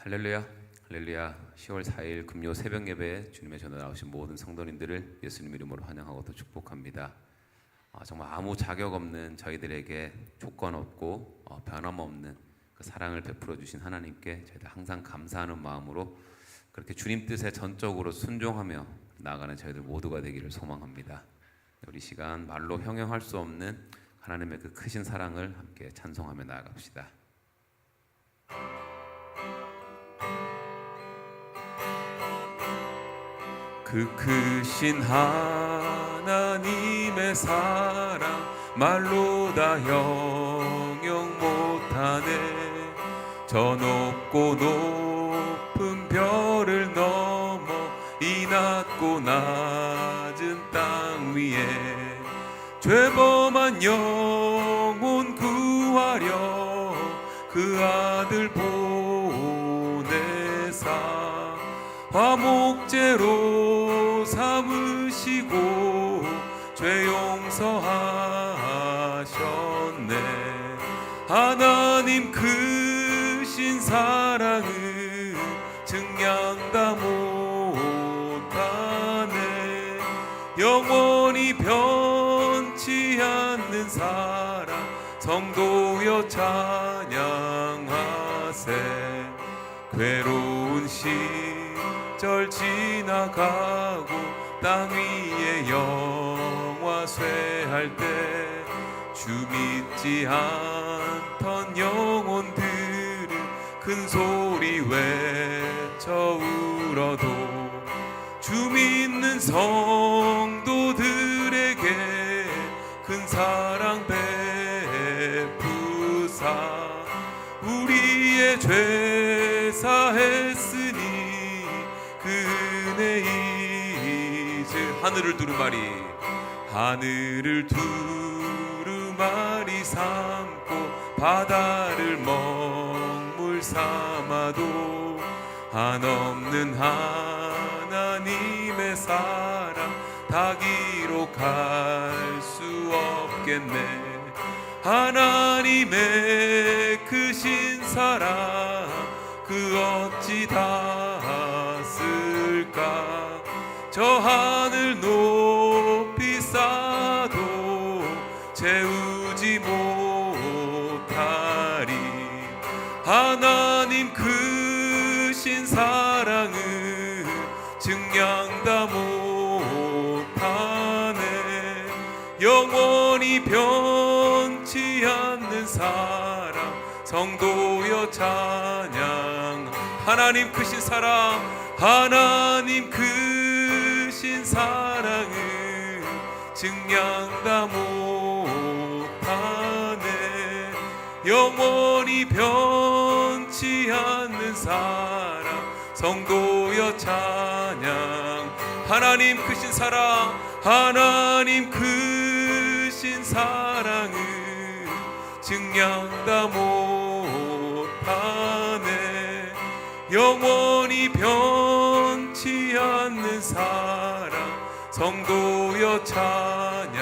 할렐루야, 할렐루야. 10월 4일 금요 새벽 예배에 주님의 전에 나오신 모든 성도님들을 예수님 이름으로 환영하고 또 축복합니다. 정말 아무 자격 없는 저희들에게 조건 없고 변함없는 그 사랑을 베풀어 주신 하나님께 저희들 항상 감사하는 마음으로 그렇게 주님 뜻에 전적으로 순종하며 나아가는 저희들 모두가 되기를 소망합니다. 우리 시간 말로 형용할 수 없는 하나님의 그 크신 사랑을 함께 찬송하며 나아갑시다. 그 크신 하나님의 사랑 말로 다 형용 못하네. 저 높고 높은 별을 넘어 이 낮고 낮은 땅 위에 죄범한 영혼 구하려 그 아들 보내사 화목제로 삼으시고 죄 용서하셨네. 하나님 크신 사랑을 증량 다 못하네. 영원히 변치 않는 사랑 성도여 찬양하세. 괴로운 시절 지나가고 땅 위에 영화 쇠할 때 주 믿지 않던 영혼들을 큰 소리 외쳐 울어도 주 믿는 성도들에게 큰 사랑 베푸사 우리의 죄 사했으니 그 은혜 이제 하늘을 두루마리 삼고 바다를 먹물 삼아도 한없는 하나님의 사랑 다 기록할 수 없겠네. 하나님의 크신 사랑 그 어찌 다 쓸까. 저 하늘 높이 쌓아도 채우지 못하리. 하나님 크신 사랑을 증량 다 못하네. 영원히 변치 않는 사랑 성도여 찬양. 하나님 크신 사랑, 하나님 크신 사랑을 증량 다 못하네. 영원히 변치 않는 사랑 성도여 찬양. 하나님 크신 사랑, 하나님 크신 사랑을 증량 다 못하네. 영원히 변치 않는 사랑 성도여 찬양하세.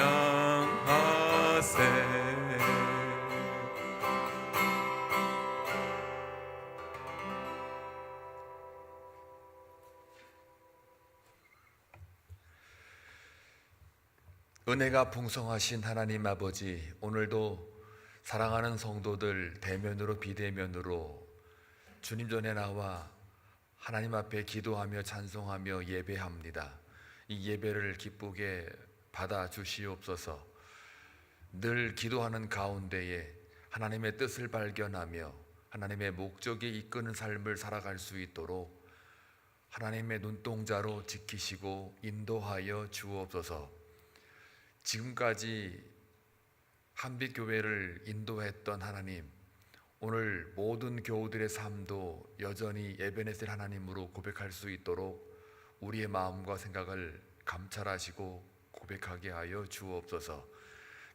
은혜가 풍성하신 하나님 아버지, 오늘도 사랑하는 성도들 대면으로 비대면으로 주님 전에 나와 하나님 앞에 기도하며 찬송하며 예배합니다. 이 예배를 기쁘게 받아 주시옵소서. 늘 기도하는 가운데에 하나님의 뜻을 발견하며 하나님의 목적에 이끄는 삶을 살아갈 수 있도록 하나님의 눈동자로 지키시고 인도하여 주옵소서. 지금까지 한빛교회를 인도했던 하나님, 오늘 모든 교우들의 삶도 여전히 에베네셀 하나님으로 고백할 수 있도록 우리의 마음과 생각을 감찰하시고 고백하게 하여 주옵소서.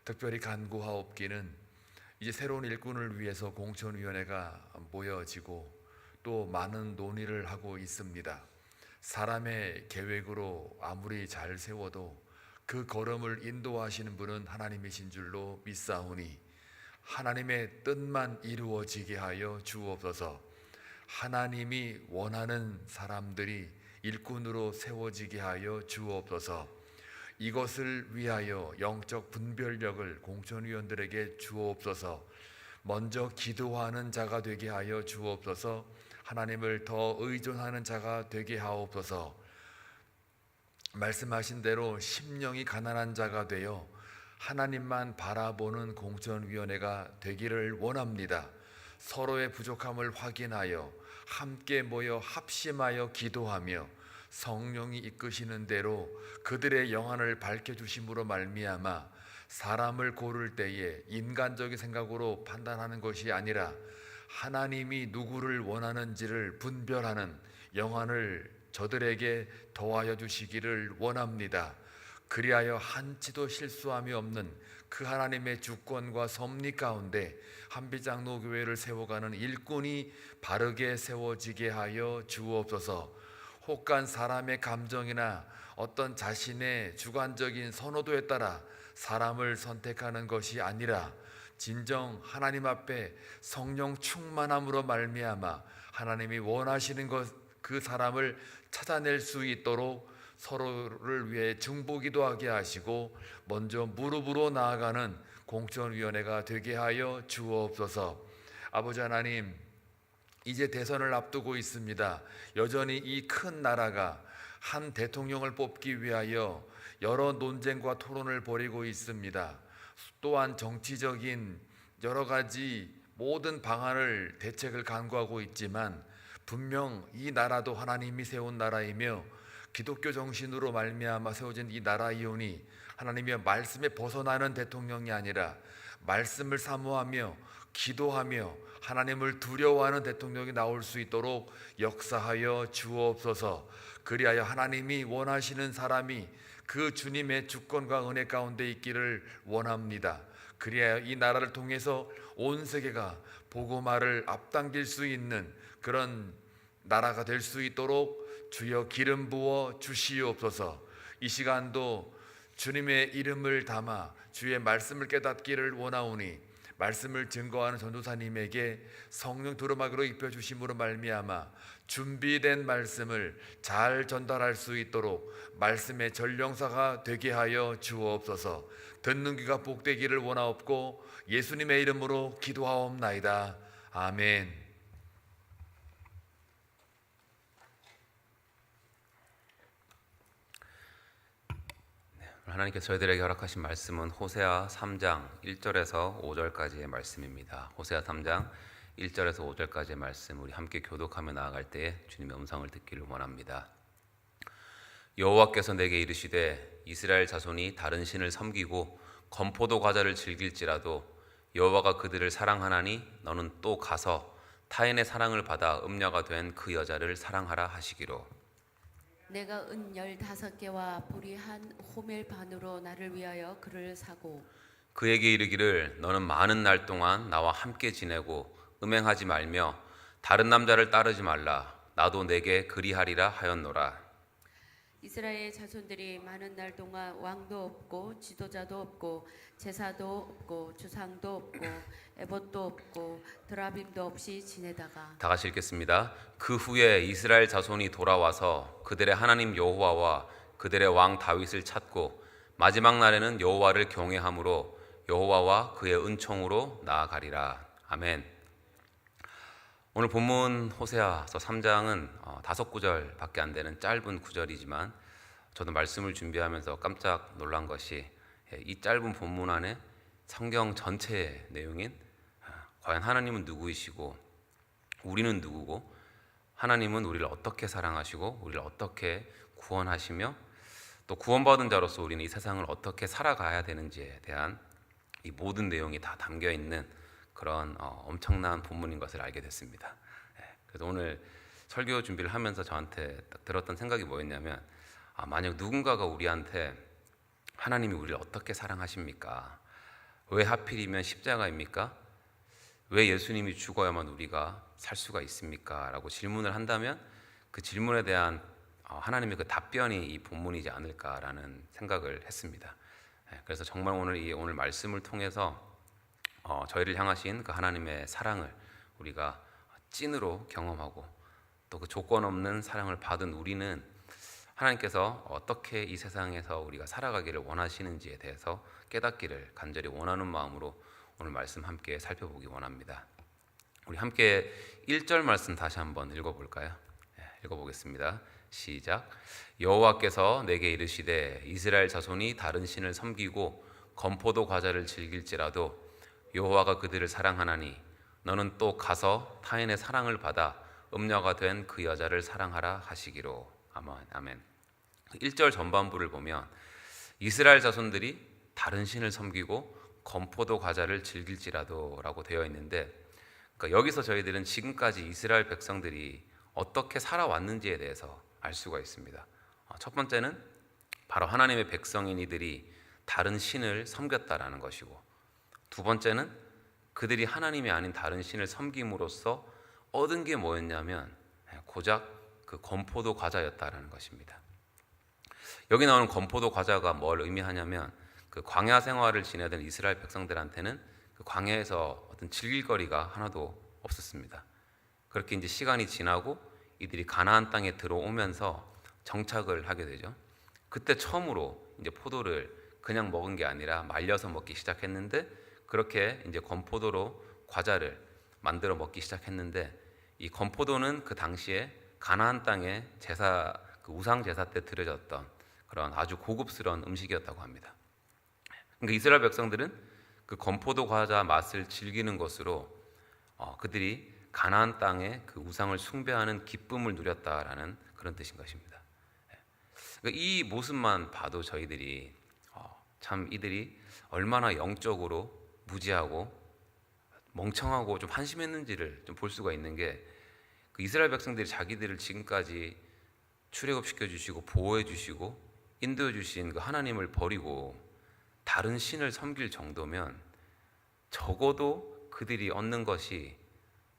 특별히 간구하옵기는 이제 새로운 일꾼을 위해서 공천위원회가 모여지고 또 많은 논의를 하고 있습니다. 사람의 계획으로 아무리 잘 세워도 그 걸음을 인도하시는 분은 하나님이신 줄로 믿사오니 하나님의 뜻만 이루어지게 하여 주옵소서. 하나님이 원하는 사람들이 일꾼으로 세워지게 하여 주옵소서. 이것을 위하여 영적 분별력을 공천위원들에게 주옵소서. 먼저 기도하는 자가 되게 하여 주옵소서. 하나님을 더 의존하는 자가 되게 하옵소서. 말씀하신 대로 심령이 가난한 자가 되어 하나님만 바라보는 공천위원회가 되기를 원합니다. 서로의 부족함을 확인하여 함께 모여 합심하여 기도하며 성령이 이끄시는 대로 그들의 영안을 밝혀주심으로 말미암아 사람을 고를 때에 인간적인 생각으로 판단하는 것이 아니라 하나님이 누구를 원하는지를 분별하는 영안을 저들에게 더하여 주시기를 원합니다. 그리하여 한치도 실수함이 없는 그 하나님의 주권과 섭리 가운데 한빛장로교회를 세워가는 일꾼이 바르게 세워지게 하여 주옵소서. 혹한 사람의 감정이나 어떤 자신의 주관적인 선호도에 따라 사람을 선택하는 것이 아니라 진정 하나님 앞에 성령 충만함으로 말미암아 하나님이 원하시는 그 사람을 찾아낼 수 있도록 서로를 위해 중보기도하게 하시고 먼저 무릎으로 나아가는 공천위원회가 되게 하여 주옵소서. 아버지 하나님, 이제 대선을 앞두고 있습니다. 여전히 이 큰 나라가 한 대통령을 뽑기 위하여 여러 논쟁과 토론을 벌이고 있습니다. 또한 정치적인 여러 가지 모든 방안을 대책을 강구하고 있지만 분명 이 나라도 하나님이 세운 나라이며 기독교 정신으로 말미암아 세워진 이 나라이오니 하나님의 말씀에 벗어나는 대통령이 아니라 말씀을 사모하며 기도하며 하나님을 두려워하는 대통령이 나올 수 있도록 역사하여 주옵소서. 그리하여 하나님이 원하시는 사람이 그 주님의 주권과 은혜 가운데 있기를 원합니다. 그리하여 이 나라를 통해서 온 세계가 복음화를 앞당길 수 있는 그런 나라가 될 수 있도록 주여 기름 부어 주시옵소서. 이 시간도 주님의 이름을 담아 주의 말씀을 깨닫기를 원하오니 말씀을 증거하는 전도사님에게 성령 두루마기로 입혀주심으로 말미암아 준비된 말씀을 잘 전달할 수 있도록 말씀의 전령사가 되게 하여 주옵소서. 듣는 귀가 복되기를 원하옵고 예수님의 이름으로 기도하옵나이다. 아멘. 하나님께서 저희들에게 허락하신 말씀은 호세아 3장 1절에서 5절까지의 말씀입니다. 호세아 3장 1절에서 5절까지의 말씀, 우리 함께 교독하며 나아갈 때에 주님의 음성을 듣기를 원합니다. 여호와께서 내게 이르시되 이스라엘 자손이 다른 신을 섬기고 건포도 과자를 즐길지라도 여호와가 그들을 사랑하나니 너는 또 가서 타인의 사랑을 받아 음녀가 된 그 여자를 사랑하라 하시기로. 내가 은 15개와 보리 한 호멜 반으로 나를 위하여 그를 사고 그에게 이르기를 너는 많은 날 동안 나와 함께 지내고 음행하지 말며 다른 남자를 따르지 말라. 나도 내게 그리하리라 하였노라. 이스라엘 자손들이 많은 날 동안 왕도 없고 지도자도 없고 제사도 없고 주상도 없고 에봇도 없고 드라빔도 없이 지내다가. 다 같이 읽겠습니다. 그 후에 이스라엘 자손이 돌아와서 그들의 하나님 여호와와 그들의 왕 다윗을 찾고 마지막 날에는 여호와를 경외함으로 여호와와 그의 은총으로 나아가리라. 아멘. 오늘 본문 호세아서 3장은 5구절밖에 안 되는 짧은 구절이지만 저도 말씀을 준비하면서 깜짝 놀란 것이 이 짧은 본문 안에 성경 전체의 내용인 과연 하나님은 누구이시고 우리는 누구고 하나님은 우리를 어떻게 사랑하시고 우리를 어떻게 구원하시며 또 구원받은 자로서 우리는 이 세상을 어떻게 살아가야 되는지에 대한 이 모든 내용이 다 담겨 있는 그런 엄청난 본문인 것을 알게 됐습니다. 그래서 오늘 설교 준비를 하면서 저한테 딱 들었던 생각이 뭐였냐면 만약 누군가가 우리한테 하나님이 우리를 어떻게 사랑하십니까? 왜 하필이면 십자가입니까? 왜 예수님이 죽어야만 우리가 살 수가 있습니까? 라고 질문을 한다면 그 질문에 대한 하나님의 그 답변이 이 본문이지 않을까라는 생각을 했습니다. 그래서 정말 오늘 말씀을 통해서 저희를 향하신 그 하나님의 사랑을 우리가 찐으로 경험하고 또 그 조건 없는 사랑을 받은 우리는 하나님께서 어떻게 이 세상에서 우리가 살아가기를 원하시는지에 대해서 깨닫기를 간절히 원하는 마음으로 오늘 말씀 함께 살펴보기 원합니다. 우리 함께 1절 말씀 다시 한번 읽어볼까요? 읽어보겠습니다. 시작. 여호와께서 내게 이르시되 이스라엘 자손이 다른 신을 섬기고 건포도 과자를 즐길지라도 여호와가 그들을 사랑하나니 너는 또 가서 타인의 사랑을 받아 음녀가 된 그 여자를 사랑하라 하시기로. 아멘. 1절 전반부를 보면 이스라엘 자손들이 다른 신을 섬기고 건포도 과자를 즐길지라도 라고 되어 있는데, 그러니까 여기서 저희들은 지금까지 이스라엘 백성들이 어떻게 살아왔는지에 대해서 알 수가 있습니다. 첫 번째는 바로 하나님의 백성인 이들이 다른 신을 섬겼다라는 것이고, 두 번째는 그들이 하나님이 아닌 다른 신을 섬김으로써 얻은 게 뭐였냐면 고작 그 건포도 과자였다라는 것입니다. 여기 나오는 건포도 과자가 뭘 의미하냐면 그 광야 생활을 지내던 이스라엘 백성들한테는 그 광야에서 어떤 즐길거리가 하나도 없었습니다. 그렇게 이제 시간이 지나고 이들이 가나안 땅에 들어오면서 정착을 하게 되죠. 그때 처음으로 이제 포도를 그냥 먹은 게 아니라 말려서 먹기 시작했는데, 그렇게 이제 건포도로 과자를 만들어 먹기 시작했는데, 이 건포도는 그 당시에 가나안 땅에 제사, 그 우상 제사 때 드려졌던 그런 아주 고급스러운 음식이었다고 합니다. 그러니까 이스라엘 백성들은 그 건포도 과자 맛을 즐기는 것으로 그들이 가나안 땅에 그 우상을 숭배하는 기쁨을 누렸다라는 그런 뜻인 것입니다. 그러니까 이 모습만 봐도 저희들이 참 이들이 얼마나 영적으로 무지하고 멍청하고 좀 한심했는지를 좀 볼 수가 있는 게, 그 이스라엘 백성들이 자기들을 지금까지 출애굽시켜 주시고 보호해 주시고 인도해 주신 그 하나님을 버리고 다른 신을 섬길 정도면 적어도 그들이 얻는 것이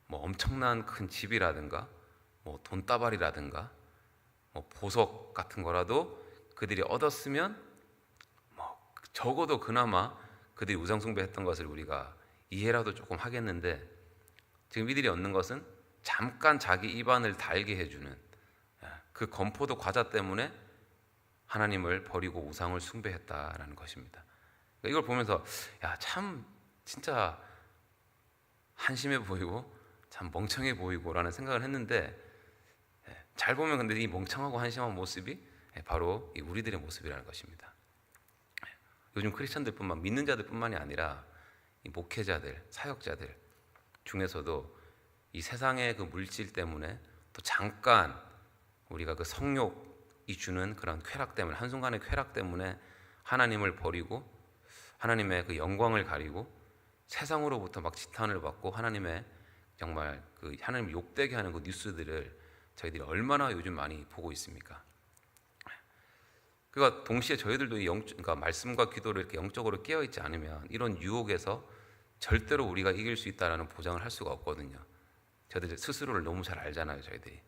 뭐 엄청난 큰 집이라든가 뭐 돈다발이라든가 뭐 보석 같은 거라도 그들이 얻었으면 뭐 적어도 그나마 그들이 우상 숭배했던 것을 우리가 이해라도 조금 하겠는데, 지금 이들이 얻는 것은 잠깐 자기 입안을 달게 해주는 그 건포도 과자 때문에 하나님을 버리고 우상을 숭배했다라는 것입니다. 이걸 보면서 참 진짜 한심해 보이고 참 멍청해 보이고라는 생각을 했는데, 잘 보면 근데 이 멍청하고 한심한 모습이 바로 이 우리들의 모습이라는 것입니다. 요즘 크리스천들뿐만, 믿는 자들뿐만이 아니라 이 목회자들, 사역자들 중에서도 이 세상의 그 물질 때문에 또 잠깐 우리가 그 성욕이 주는 그런 쾌락 때문에, 한순간의 쾌락 때문에 하나님을 버리고 하나님의 그 영광을 가리고 세상으로부터 막 지탄을 받고 하나님의 정말 그 하나님을 욕되게 하는 그 뉴스들을 저희들이 얼마나 요즘 많이 보고 있습니까? 그러니까 동시에 저희들도 그러니까 말씀과 기도를 이렇게 영적으로 깨어 있지 않으면 이런 유혹에서 절대로 우리가 이길 수 있다라는 보장을 할 수가 없거든요. 저희들 스스로를 너무 잘 알잖아요, 저희들이.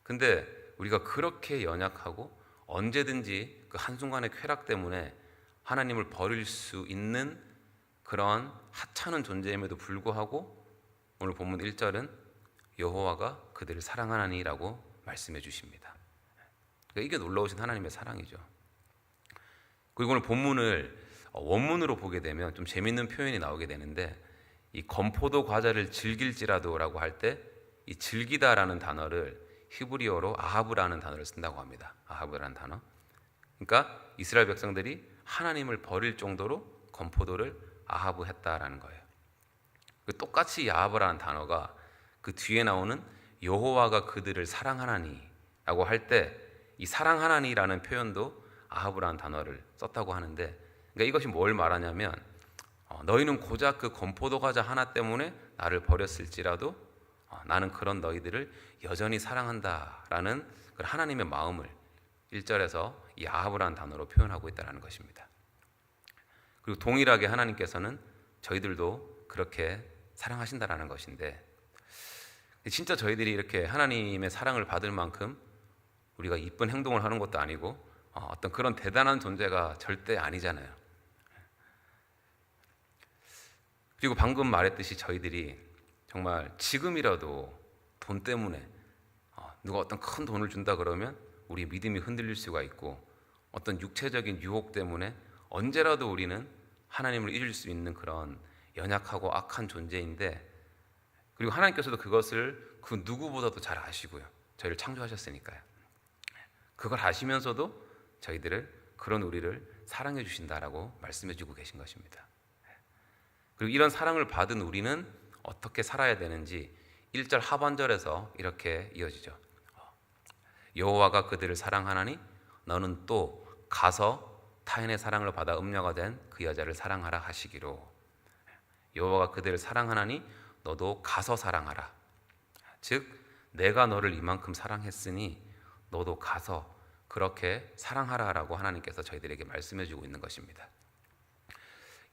근데 우리가 그렇게 연약하고 언제든지 그 한순간의 쾌락 때문에 하나님을 버릴 수 있는 그런 하찮은 존재임에도 불구하고 오늘 본문 1절은 여호와가 그들을 사랑하나니라고 말씀해 주십니다. 그러니까 이게 놀라우신 하나님의 사랑이죠. 그리고 오늘 본문을 원문으로 보게 되면 좀 재밌는 표현이 나오게 되는데, 이 건포도 과자를 즐길지라도라고 할 때 이 즐기다라는 단어를 히브리어로 아하브라는 단어를 쓴다고 합니다. 아하브라는 단어. 그러니까 이스라엘 백성들이 하나님을 버릴 정도로 건포도를 아하브했다라는 거예요. 똑같이 이 아하브라는 단어가 그 뒤에 나오는 여호와가 그들을 사랑하나니라고 할 때 이 사랑하나니라는 표현도 아하브라는 단어를 썼다고 하는데, 그러니까 이것이 뭘 말하냐면 너희는 고작 그 건포도 과자 하나 때문에 나를 버렸을지라도 나는 그런 너희들을 여전히 사랑한다라는 하나님의 마음을 1절에서 이 아하브라는 단어로 표현하고 있다는 것입니다. 그리고 동일하게 하나님께서는 저희들도 그렇게 사랑하신다라는 것인데, 진짜 저희들이 이렇게 하나님의 사랑을 받을 만큼 우리가 이쁜 행동을 하는 것도 아니고 어떤 그런 대단한 존재가 절대 아니잖아요. 그리고 방금 말했듯이 저희들이 정말 지금이라도 돈 때문에 누가 어떤 큰 돈을 준다 그러면 우리 믿음이 흔들릴 수가 있고, 어떤 육체적인 유혹 때문에 언제라도 우리는 하나님을 잊을 수 있는 그런 연약하고 악한 존재인데, 그리고 하나님께서도 그것을 그 누구보다도 잘 아시고요. 저희를 창조하셨으니까요. 그걸 아시면서도 저희들을, 그런 우리를 사랑해 주신다라고 말씀해 주고 계신 것입니다. 그리고 이런 사랑을 받은 우리는 어떻게 살아야 되는지 1절 하반절에서 이렇게 이어지죠. 여호와가 그들을 사랑하나니 너는 또 가서 타인의 사랑을 받아 음녀가 된 그 여자를 사랑하라 하시기로. 여호와가 그들을 사랑하나니 너도 가서 사랑하라. 즉 내가 너를 이만큼 사랑했으니 너도 가서 그렇게 사랑하라라고 하나님께서 저희들에게 말씀해 주고 있는 것입니다.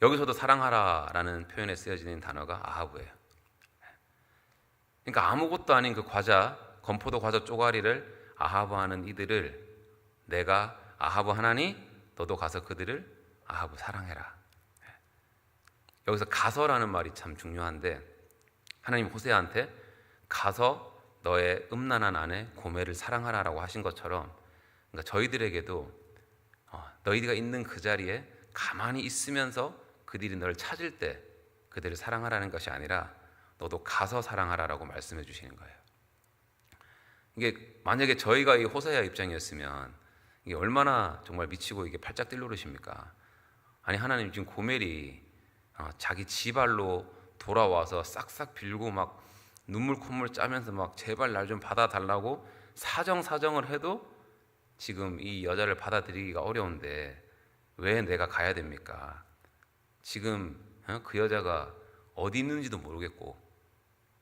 여기서도 사랑하라라는 표현에 쓰여지는 단어가 아하브예요. 그러니까 아무것도 아닌 그 과자, 건포도 과자 쪼가리를 아하브 하는 이들을 내가 아하브 하나니 너도 가서 그들을 아하브 사랑해라. 여기서 가서라는 말이 참 중요한데, 하나님 호세아한테 가서 너의 음란한 아내 고멜을 사랑하라라고 하신 것처럼, 그러니까 저희들에게도 너희가 있는 그 자리에 가만히 있으면서 그들이 너를 찾을 때 그들을 사랑하라는 것이 아니라 너도 가서 사랑하라라고 말씀해 주시는 거예요. 이게 만약에 저희가 이 호세아 입장이었으면 이게 얼마나 정말 미치고 이게 팔짝 뛸 노릇입니까? 아니 하나님, 지금 고멜이 자기 지발로 돌아와서 싹싹 빌고 막 눈물 콧물 짜면서 막 제발 날 좀 받아달라고 사정을 해도 지금 이 여자를 받아들이기가 어려운데 왜 내가 가야 됩니까? 지금 그 여자가 어디 있는지도 모르겠고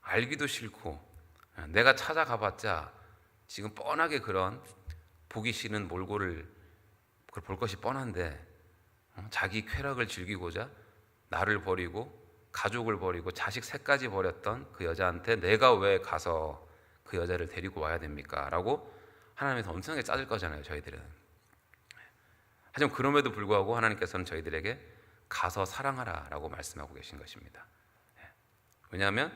알기도 싫고 내가 찾아가봤자 지금 뻔하게 그런 보기 싫은 몰골을 볼 것이 뻔한데 자기 쾌락을 즐기고자 나를 버리고 가족을 버리고 자식 셋까지 버렸던 그 여자한테 내가 왜 가서 그 여자를 데리고 와야 됩니까? 라고 하나님께서 엄청나게 짜질 거잖아요, 저희들은. 하지만 그럼에도 불구하고 하나님께서는 저희들에게 가서 사랑하라 라고 말씀하고 계신 것입니다. 왜냐하면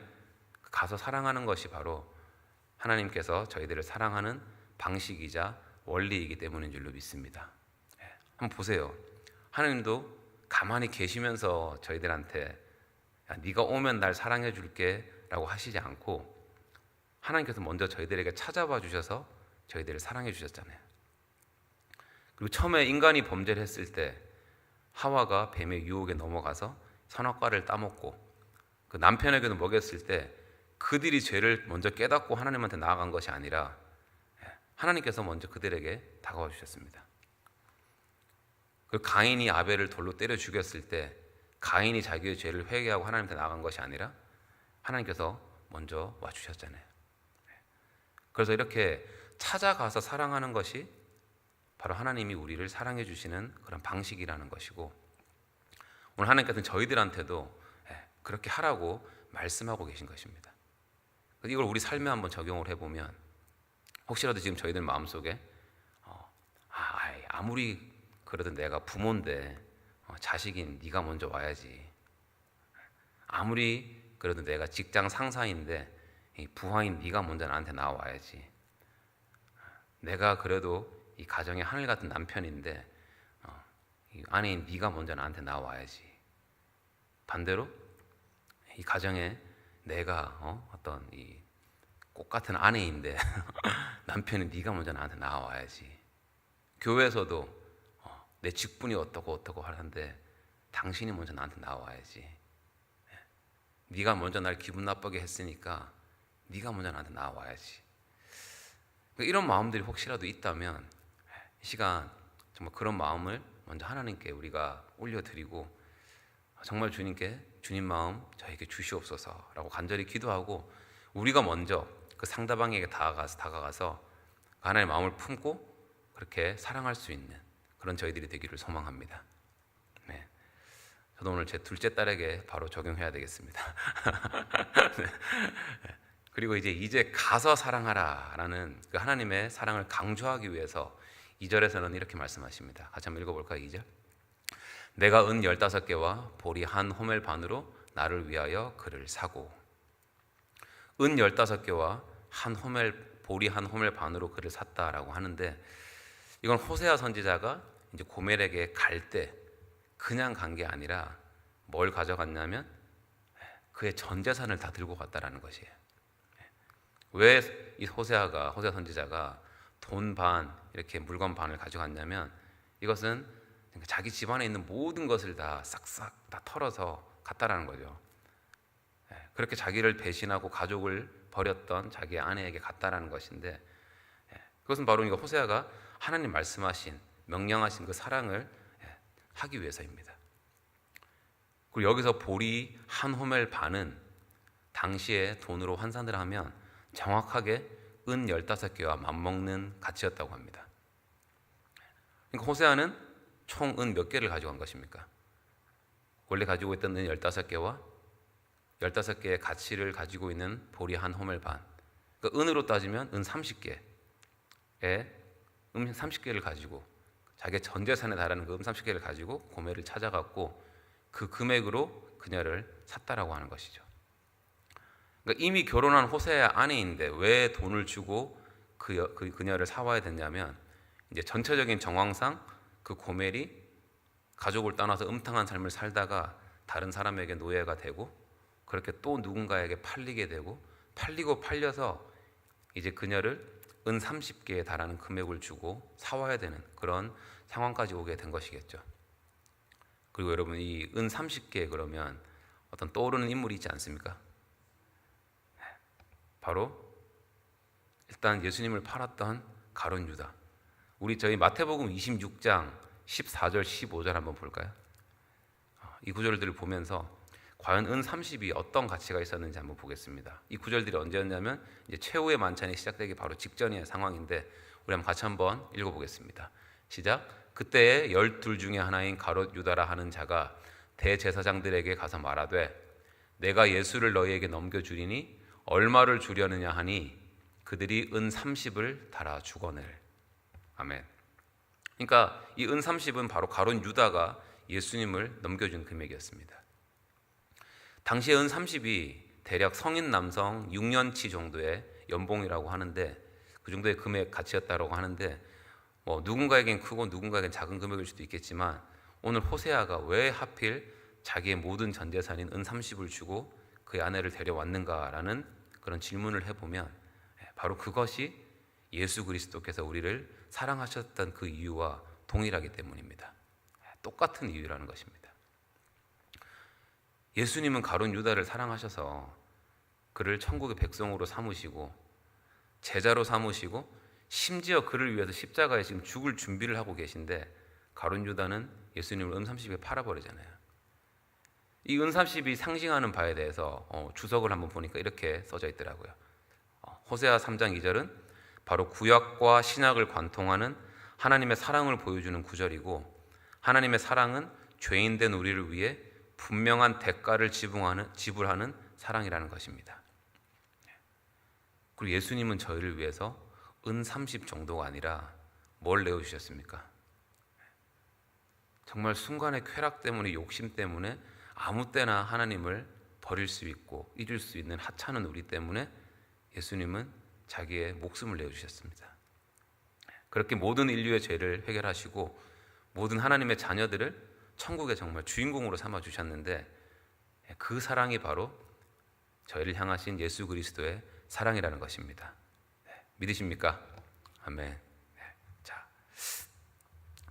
가서 사랑하는 것이 바로 하나님께서 저희들을 사랑하는 방식이자 원리이기 때문인 줄로 믿습니다. 한번 보세요. 하나님도 가만히 계시면서 저희들한테 야, 네가 오면 날 사랑해 줄게 라고 하시지 않고 하나님께서 먼저 저희들에게 찾아와 주셔서 저희들을 사랑해 주셨잖아요. 그리고 처음에 인간이 범죄를 했을 때 하와가 뱀의 유혹에 넘어가서 선악과를 따먹고 그 남편에게도 먹였을 때 그들이 죄를 먼저 깨닫고 하나님한테 나아간 것이 아니라 하나님께서 먼저 그들에게 다가와 주셨습니다. 그 가인이 아벨을 돌로 때려 죽였을 때 가인이 자기의 죄를 회개하고 하나님한테 나아간 것이 아니라 하나님께서 먼저 와 주셨잖아요. 그래서 이렇게 찾아가서 사랑하는 것이 바로 하나님이 우리를 사랑해 주시는 그런 방식이라는 것이고, 오늘 하나님께서는 저희들한테도 그렇게 하라고 말씀하고 계신 것입니다. 이걸 우리 삶에 한번 적용을 해보면 혹시라도 지금 저희들 마음속에 아무리 그래도 내가 부모인데 자식인 네가 먼저 와야지, 아무리 그래도 내가 직장 상사인데 부하인 네가 먼저 나한테 나와야지, 내가 그래도 이 가정의 하늘 같은 남편인데 이 아내인 네가 먼저 나한테 나와야지, 반대로 이 가정에 내가 어떤 이 꽃 같은 아내인데 남편이 네가 먼저 나한테 나와야지, 교회에서도 내 직분이 어떻고 하는데 당신이 먼저 나한테 나와야지, 네가 먼저 날 기분 나쁘게 했으니까 네가 먼저 나한테 나와야지. 이런 마음들이 혹시라도 있다면 이 시간 정말 그런 마음을 먼저 하나님께 우리가 올려드리고 정말 주님께 주님 마음 저에게 주시옵소서라고 간절히 기도하고 우리가 먼저 그 상대방에게 다가가서 하나님의 마음을 품고 그렇게 사랑할 수 있는 그런 저희들이 되기를 소망합니다. 네. 저도 오늘 제 둘째 딸에게 바로 적용해야 되겠습니다. 네. 그리고 이제 가서 사랑하라라는 그 하나님의 사랑을 강조하기 위해서 2절에서는 이렇게 말씀하십니다. 같이 한번 읽어볼까요? 2절. 내가 은 15개와 보리 한 호멜 반으로 나를 위하여 그를 사고. 은 15개와 한 호멜 보리 한 호멜 반으로 그를 샀다라고 하는데, 이건 호세아 선지자가 이제 고멜에게 갈 때 그냥 간 게 아니라 뭘 가져갔냐면 그의 전 재산을 다 들고 갔다라는 것이에요. 왜 이 호세아 선지자가 돈 반, 이렇게 물건 반을 가져갔냐면, 이것은 자기 집안에 있는 모든 것을 다 싹싹 다 털어서 갔다라는 거죠. 그렇게 자기를 배신하고 가족을 버렸던 자기의 아내에게 갔다라는 것인데, 그것은 바로 이거 호세아가 하나님 말씀하신, 명령하신 그 사랑을 하기 위해서입니다. 그리고 여기서 보리 한 호멜 반은 당시에 돈으로 환산을 하면 정확하게 은 15개와 맞먹는 가치였다고 합니다. 그러니까 호세아는 총 은 몇 개를 가져간 것입니까? 원래 가지고 있던 은 15개와 15개의 가치를 가지고 있는 보리 한 호멜 반, 그러니까 은으로 따지면 은 30개에 은 30개를 가지고, 자기의 전 재산에 달하는 그 은 30개를 가지고 고멜을 찾아갔고 그 금액으로 그녀를 샀다라고 하는 것이죠. 그러니까 이미 결혼한 호세아 아내인데 왜 돈을 주고 그녀를 사와야 됐냐면, 이제 전체적인 정황상 그 고멜이 가족을 떠나서 음탕한 삶을 살다가 다른 사람에게 노예가 되고, 그렇게 또 누군가에게 팔리게 되고, 팔리고 팔려서 이제 그녀를 은 30개에 달하는 금액을 주고 사와야 되는 그런 상황까지 오게 된 것이겠죠. 그리고 여러분, 이 은 30개 그러면 어떤 떠오르는 인물이 있지 않습니까? 바로 일단 예수님을 팔았던 가룟 유다. 저희 마태복음 26장 14절 15절 한번 볼까요? 이 구절들을 보면서 과연 은 30이 어떤 가치가 있었는지 한번 보겠습니다. 이 구절들이 언제였냐면 이제 최후의 만찬이 시작되기 바로 직전의 상황인데, 우리 한번 같이 한번 읽어보겠습니다. 시작. 그때에 12 중에 하나인 가롯 유다라 하는 자가 대제사장들에게 가서 말하되, 내가 예수를 너희에게 넘겨주리니 얼마를 주려느냐 하니 그들이 은 30을 달아 주거늘. 아멘. 그러니까 이 은 30은 바로 가롯 유다가 예수님을 넘겨준 금액이었습니다. 당시에 은 30이 대략 성인 남성 6년치 정도의 연봉이라고 하는데, 그 정도의 금액 가치였다고 하는데, 누군가에겐 크고 누군가에겐 작은 금액일 수도 있겠지만, 오늘 호세아가 왜 하필 자기의 모든 전 재산인 은 30을 주고 그의 아내를 데려왔는가라는 그런 질문을 해보면, 바로 그것이 예수 그리스도께서 우리를 사랑하셨던 그 이유와 동일하기 때문입니다. 똑같은 이유라는 것입니다. 예수님은 가룟 유다를 사랑하셔서 그를 천국의 백성으로 삼으시고 제자로 삼으시고, 심지어 그를 위해서 십자가에 지금 죽을 준비를 하고 계신데, 가룟 유다는 예수님을 은 30에 팔아버리잖아요. 이 은 30이 상징하는 바에 대해서 주석을 한번 보니까 이렇게 써져 있더라고요. 호세아 3장 2절은 바로 구약과 신약을 관통하는 하나님의 사랑을 보여주는 구절이고, 하나님의 사랑은 죄인된 우리를 위해 분명한 대가를 지불하는 사랑이라는 것입니다. 그리고 예수님은 저희를 위해서 은 30 정도가 아니라 뭘 내어주셨습니까? 정말 순간의 쾌락 때문에, 욕심 때문에 아무 때나 하나님을 버릴 수 있고 잊을 수 있는 하찮은 우리 때문에 예수님은 자기의 목숨을 내어주셨습니다. 그렇게 모든 인류의 죄를 해결하시고 모든 하나님의 자녀들을 천국의 정말 주인공으로 삼아주셨는데, 그 사랑이 바로 저희를 향하신 예수 그리스도의 사랑이라는 것입니다. 믿으십니까? 아멘. 자,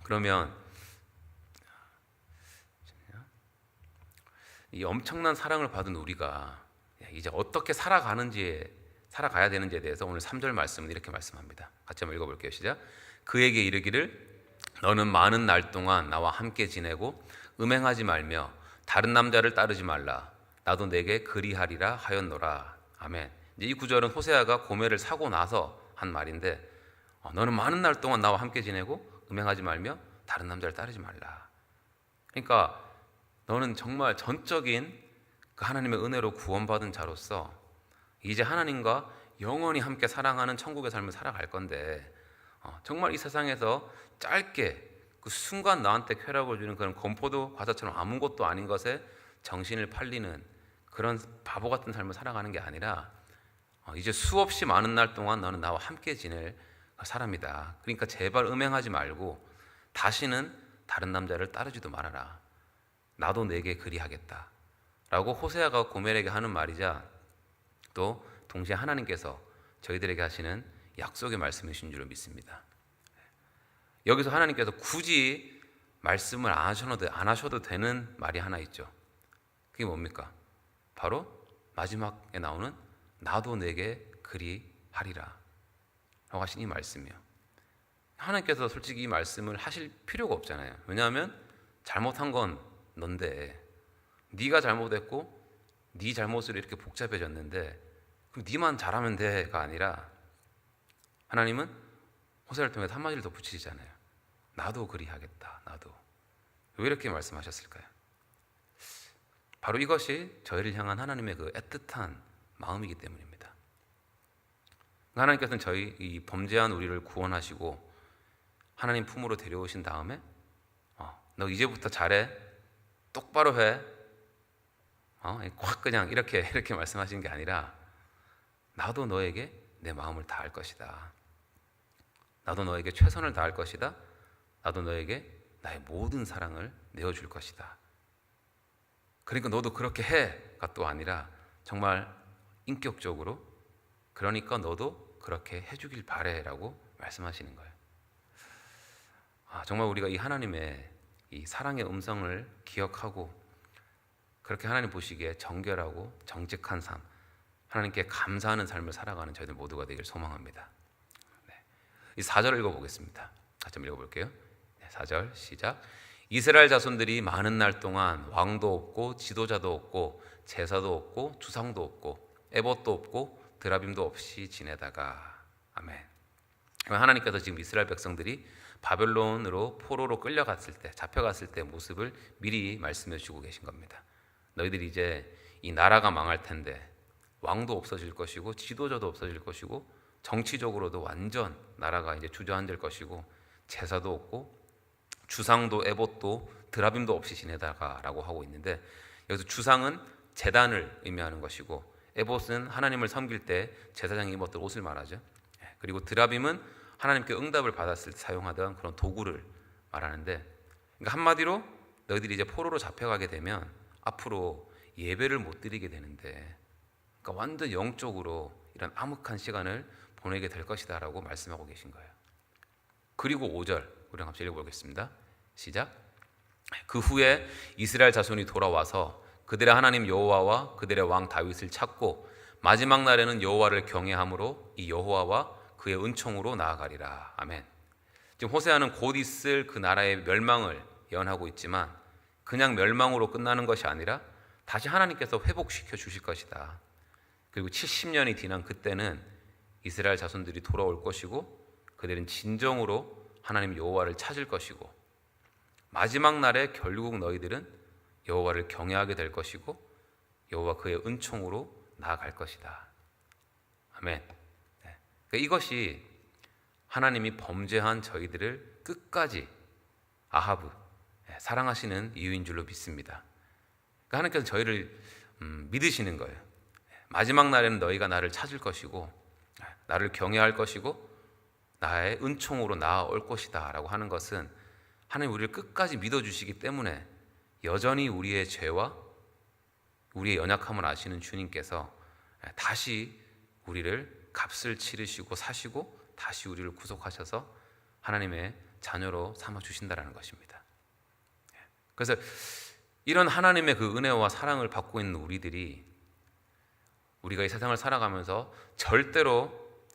그러면 이 엄청난 사랑을 받은 우리가 이제 어떻게 살아가야 되는지에 대해서 오늘 3절 말씀은 이렇게 말씀합니다. 같이 한번 읽어볼게요. 시작. 그에게 이르기를 너는 많은 날 동안 나와 함께 지내고 음행하지 말며 다른 남자를 따르지 말라. 나도 내게 그리하리라 하였노라. 아멘. 이제 이 구절은 호세아가 고멜을 사고 나서 한 말인데, 너는 많은 날 동안 나와 함께 지내고 음행하지 말며 다른 남자를 따르지 말라. 그러니까 너는 정말 전적인 그 하나님의 은혜로 구원받은 자로서 이제 하나님과 영원히 함께 사랑하는 천국의 삶을 살아갈 건데, 정말 이 세상에서 짧게 그 순간 나한테 쾌락을 주는 그런 건포도 과자처럼 아무것도 아닌 것에 정신을 팔리는 그런 바보 같은 삶을 살아가는 게 아니라, 이제 수없이 많은 날 동안 너는 나와 함께 지낼 사람이다. 그러니까 제발 음행하지 말고 다시는 다른 남자를 따르지도 말아라. 나도 내게 그리하겠다 라고 호세아가 고멜에게 하는 말이자 또 동시에 하나님께서 저희들에게 하시는 약속의 말씀이신 줄로 믿습니다. 여기서 하나님께서 굳이 말씀을 안 하셔도 되는 말이 하나 있죠. 그게 뭡니까? 바로 마지막에 나오는 나도 내게 그리하리라 라고 하신 이 말씀이요. 하나님께서 솔직히 이 말씀을 하실 필요가 없잖아요. 왜냐하면 잘못한 건 넌데, 네가 잘못했고 네 잘못으로 이렇게 복잡해졌는데 그럼 네만 잘하면 돼가 아니라 하나님은 호세아를 통해서 한마디를 더 붙이시잖아요. 나도 그리하겠다. 나도. 왜 이렇게 말씀하셨을까요? 바로 이것이 저희를 향한 하나님의 그 애틋한 마음이기 때문입니다. 하나님께서는 저희 이 범죄한 우리를 구원하시고 하나님 품으로 데려오신 다음에 너 이제부터 잘해, 똑바로 해, 확 그냥 이렇게 말씀하시는 게 아니라 나도 너에게 내 마음을 다할 것이다. 나도 너에게 최선을 다할 것이다. 나도 너에게 나의 모든 사랑을 내어줄 것이다. 그러니까 너도 그렇게 해가 또 아니라 정말 인격적으로 그러니까 너도 그렇게 해주길 바래라고 말씀하시는 거예요. 정말 우리가 이 하나님의 이 사랑의 음성을 기억하고 그렇게 하나님 보시기에 정결하고 정직한 삶, 하나님께 감사하는 삶을 살아가는 저희들 모두가 되길 소망합니다. 이 4절을 읽어보겠습니다. 같이 한번 읽어볼게요. 4절 시작. 이스라엘 자손들이 많은 날 동안 왕도 없고 지도자도 없고 제사도 없고 주상도 없고 에봇도 없고 드라빔도 없이 지내다가. 아멘. 하나님께서 지금 이스라엘 백성들이 바벨론으로 포로로 끌려갔을 때, 잡혀갔을 때 모습을 미리 말씀해 주고 계신 겁니다. 너희들이 이제 이 나라가 망할 텐데 왕도 없어질 것이고 지도자도 없어질 것이고 정치적으로도 완전 나라가 이제 주저앉을 것이고 제사도 없고 주상도 에봇도 드라빔도 없이 지내다가라고 하고 있는데 여기서 주상은 제단을 의미하는 것이고 에봇은 하나님을 섬길 때 제사장이 입었던 옷을 말하죠. 그리고 드라빔은 하나님께 응답을 받았을 때 사용하던 그런 도구를 말하는데, 그러니까 한마디로 너희들이 이제 포로로 잡혀가게 되면 앞으로 예배를 못 드리게 되는데, 그러니까 완전 영적으로 이런 암흑한 시간을 보내게 될 것이다 라고 말씀하고 계신 거예요. 그리고 5절 우리가 같이 읽어보겠습니다. 시작. 그 후에 이스라엘 자손이 돌아와서 그들의 하나님 여호와와 그들의 왕 다윗을 찾고 마지막 날에는 여호와를 경외함으로 이 여호와와 그의 은총으로 나아가리라. 아멘. 지금 호세아는 곧 있을 그 나라의 멸망을 예언하고 있지만 그냥 멸망으로 끝나는 것이 아니라 다시 하나님께서 회복시켜 주실 것이다. 그리고 70년이 지난 그때는 이스라엘 자손들이 돌아올 것이고 그들은 진정으로 하나님 여호와를 찾을 것이고 마지막 날에 결국 너희들은 여호와를 경외하게 될 것이고 여호와 그의 은총으로 나아갈 것이다. 아멘. 그러니까 이것이 하나님이 범죄한 저희들을 끝까지 아하브 사랑하시는 이유인 줄로 믿습니다. 그러니까 하나님께서 저희를 믿으시는 거예요. 마지막 날에는 너희가 나를 찾을 것이고 나를 경외할 것이고 나의 은총으로 나아올 것이다 라고 하는 것은 하나님 우리를 끝까지 믿어주시기 때문에 여전히 우리의 죄와 우리의 연약함을 아시는 주님께서 다시 우리를 값을 치르시고 사시고 다시 우리를 구속하셔서 하나님의 자녀로 삼아주신다는 것입니다. 그래서 이런 하나님의 그 은혜와 사랑을 받고 있는 우리들이 우리가 이 세상을 살아가면서 절대로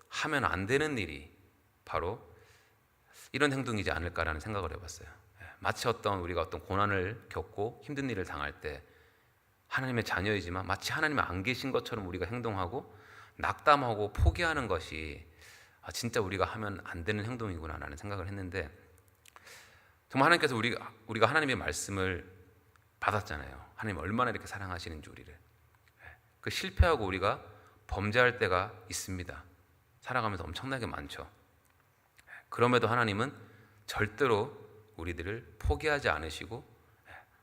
하면 안 되는 일이 바로 이런 행동이지 않을까라는 생각을 해봤어요. 마치 우리가 어떤 고난을 겪고 힘든 일을 당할 때 하나님의 자녀이지만 마치 하나님이 안 계신 것처럼 우리가 행동하고 낙담하고 포기하는 것이 진짜 우리가 하면 안 되는 행동이구나라는 생각을 했는데, 정말 하나님께서 우리가 하나님의 말씀을 받았잖아요. 하나님 얼마나 이렇게 사랑하시는지 우리를. 그 실패하고 우리가 범죄할 때가 있습니다. 살아가면서 엄청나게 많죠. 그럼에도 하나님은 절대로 우리들을 포기하지 않으시고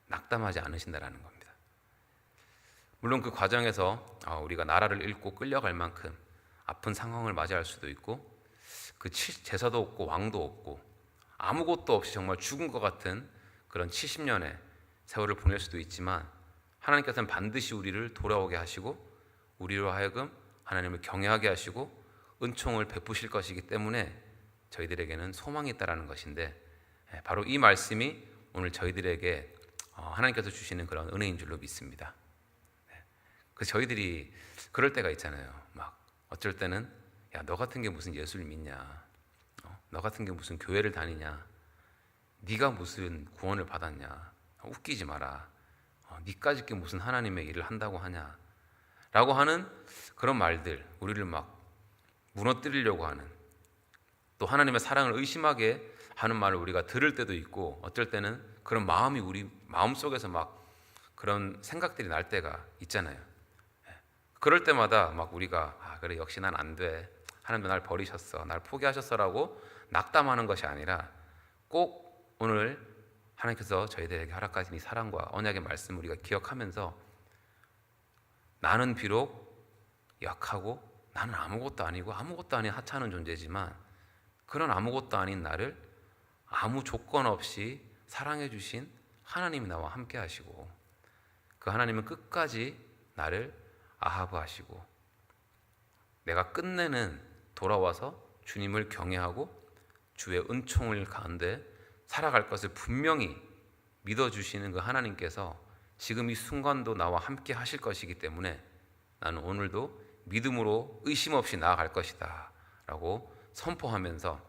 낙담하지 않으신다라는 겁니다. 물론 그 과정에서 우리가 나라를 잃고 끌려갈 만큼 아픈 상황을 맞이할 수도 있고 제사도 없고 왕도 없고 아무것도 없이 정말 죽은 것 같은 그런 70년의 세월을 보낼 수도 있지만 하나님께서는 반드시 우리를 돌아오게 하시고 우리로 하여금 하나님을 경외하게 하시고 은총을 베푸실 것이기 때문에 저희들에게는 소망이 있다라는 것인데, 바로 이 말씀이 오늘 저희들에게 하나님께서 주시는 그런 은혜인 줄로 믿습니다. 그래서 저희들이 그럴 때가 있잖아요. 막 어쩔 때는 야, 너 같은 게 무슨 예수를 믿냐, 너 같은 게 무슨 교회를 다니냐, 네가 무슨 구원을 받았냐, 웃기지 마라, 네까짓 게 무슨 하나님의 일을 한다고 하냐 라고 하는 그런 말들, 우리를 막 무너뜨리려고 하는, 또 하나님의 사랑을 의심하게 하는 말을 우리가 들을 때도 있고, 어쩔 때는 그런 마음이 우리 마음속에서 막 그런 생각들이 날 때가 있잖아요. 그럴 때마다 막 우리가 그래, 역시 난 안 돼, 하나님도 날 버리셨어, 날 포기하셨어라고 낙담하는 것이 아니라 꼭 오늘 하나님께서 저희들에게 허락하신 이 사랑과 언약의 말씀을 우리가 기억하면서 나는 비록 약하고 나는 아무것도 아니고 아무것도 아닌 하찮은 존재지만 그런 아무것도 아닌 나를 아무 조건 없이 사랑해 주신 하나님이 나와 함께 하시고, 그 하나님은 끝까지 나를 아하브하시고 내가 끝내는 돌아와서 주님을 경외하고 주의 은총을 가운데 살아갈 것을 분명히 믿어주시는 그 하나님께서 지금 이 순간도 나와 함께 하실 것이기 때문에 나는 오늘도 믿음으로 의심 없이 나아갈 것이다 라고 선포하면서,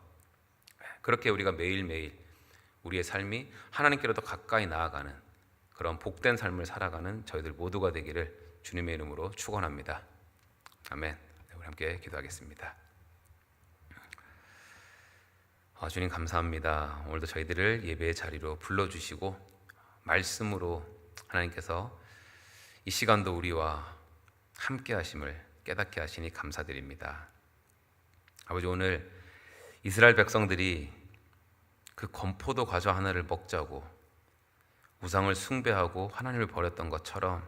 그렇게 우리가 매일매일 우리의 삶이 하나님께로 더 가까이 나아가는 그런 복된 삶을 살아가는 저희들 모두가 되기를 주님의 이름으로 축원합니다. 아멘. 우리 함께 기도하겠습니다. 주님 감사합니다. 오늘도 저희들을 예배의 자리로 불러주시고 말씀으로 하나님께서 이 시간도 우리와 함께 하심을 깨닫게 하시니 감사드립니다. 아버지, 오늘 이스라엘 백성들이 그 건포도 과자 하나를 먹자고 우상을 숭배하고 하나님을 버렸던 것처럼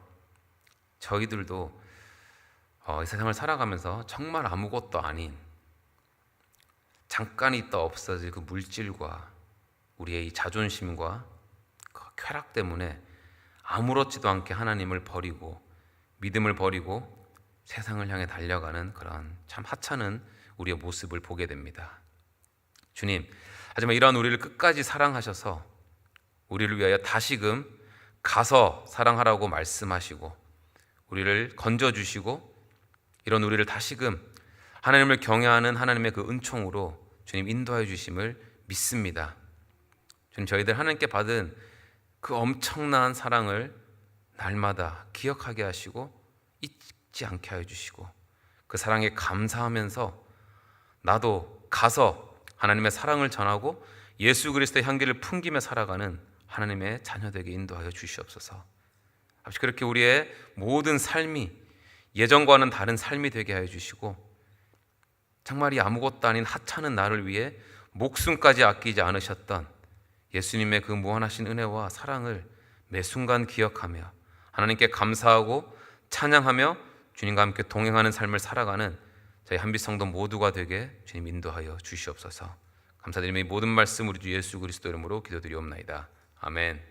저희들도 이 세상을 살아가면서 정말 아무것도 아닌 잠깐 있다 없어질 그 물질과 우리의 이 자존심과 그 쾌락 때문에 아무렇지도 않게 하나님을 버리고 믿음을 버리고 세상을 향해 달려가는 그런 참 하찮은 우리의 모습을 보게 됩니다. 주님, 하지만 이러한 우리를 끝까지 사랑하셔서 우리를 위하여 다시금 가서 사랑하라고 말씀하시고 우리를 건져주시고 이런 우리를 다시금 하나님을 경외하는 하나님의 그 은총으로 주님 인도하여 주심을 믿습니다. 주님, 저희들 하나님께 받은 그 엄청난 사랑을 날마다 기억하게 하시고 잊지 않게 하여 주시고 그 사랑에 감사하면서 나도 가서 하나님의 사랑을 전하고 예수 그리스도의 향기를 풍기며 살아가는 하나님의 자녀되게 인도하여 주시옵소서. 아버지, 그렇게 우리의 모든 삶이 예전과는 다른 삶이 되게 하여 주시고 정말 이 아무것도 아닌 하찮은 나를 위해 목숨까지 아끼지 않으셨던 예수님의 그 무한하신 은혜와 사랑을 매 순간 기억하며 하나님께 감사하고 찬양하며 주님과 함께 동행하는 삶을 살아가는 저희 한빛성도 모두가 되게 주님 인도하여 주시옵소서. 감사드리며 이 모든 말씀 우리 주 예수 그리스도 이름으로 기도드리옵나이다. 아멘.